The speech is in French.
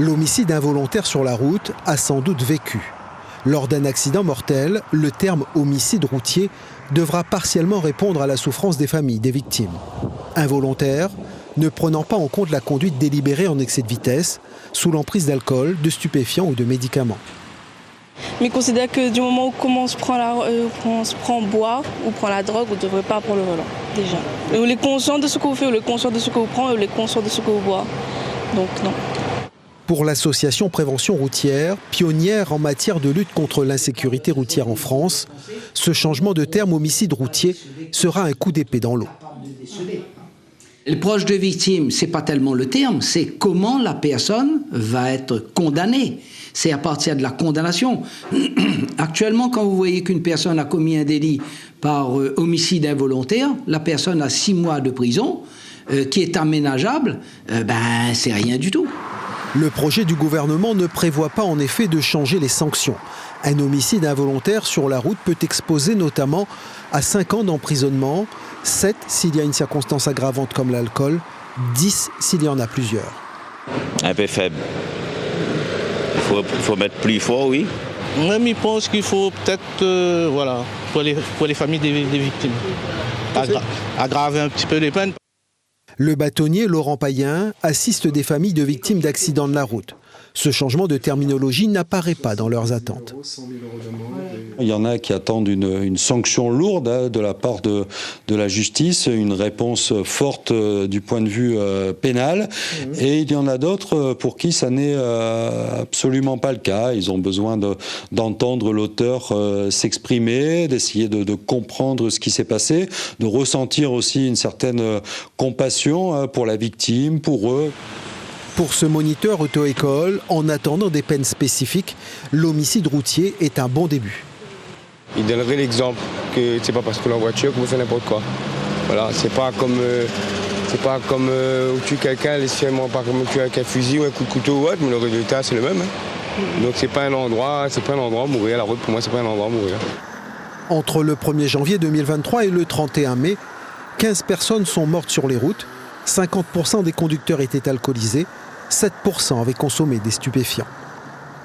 L'homicide involontaire sur la route a sans doute vécu. Lors d'un accident mortel, le terme homicide routier devra partiellement répondre à la souffrance des familles des victimes. Involontaire, ne prenant pas en compte la conduite délibérée en excès de vitesse, sous l'emprise d'alcool, de stupéfiants ou de médicaments. Mais il considère que du moment où on se prend bois ou prend la drogue, on ne devrait pas prendre le volant, déjà. Et on est conscient de ce qu'on fait, on est conscient de ce qu'on prend, on est conscient de ce qu'on boit. Donc non. Pour l'association Prévention routière, pionnière en matière de lutte contre l'insécurité routière en France, ce changement de terme homicide routier sera un coup d'épée dans l'eau. Le proche de victime, ce n'est pas tellement le terme, c'est comment la personne va être condamnée. C'est à partir de la condamnation. Actuellement, quand vous voyez qu'une personne a commis un délit par homicide involontaire, la personne a 6 mois de prison, qui est aménageable, c'est rien du tout. Le projet du gouvernement ne prévoit pas en effet de changer les sanctions. Un homicide involontaire sur la route peut exposer notamment à 5 ans d'emprisonnement, 7 s'il y a une circonstance aggravante comme l'alcool, 10 s'il y en a plusieurs. Un peu faible. Il faut mettre plus fort, oui. Même il pense qu'il faut peut-être, pour les familles des victimes, aggraver un petit peu les peines. Le bâtonnier Laurent Payen assiste des familles de victimes d'accidents de la route. Ce changement de terminologie n'apparaît pas dans leurs attentes. Il y en a qui attendent une sanction lourde de la part de la justice, une réponse forte du point de vue pénal. Et il y en a d'autres pour qui ça n'est absolument pas le cas. Ils ont besoin d'entendre l'auteur s'exprimer, d'essayer de comprendre ce qui s'est passé, de ressentir aussi une certaine compassion pour la victime, pour eux. Pour ce moniteur auto-école, en attendant des peines spécifiques, l'homicide routier est un bon début. Il donnerait l'exemple que c'est pas parce qu'on est en voiture qu'on fait n'importe quoi. Voilà, c'est pas comme où tu quelqu'un, laissez-moi pas comme tu avec un fusil ou un coup de couteau ou autre, mais le résultat c'est le même. Donc c'est pas un endroit où mourir. La route pour moi c'est pas un endroit où mourir. Entre le 1er janvier 2023 et le 31 mai, 15 personnes sont mortes sur les routes. 50% des conducteurs étaient alcoolisés, 7% avaient consommé des stupéfiants.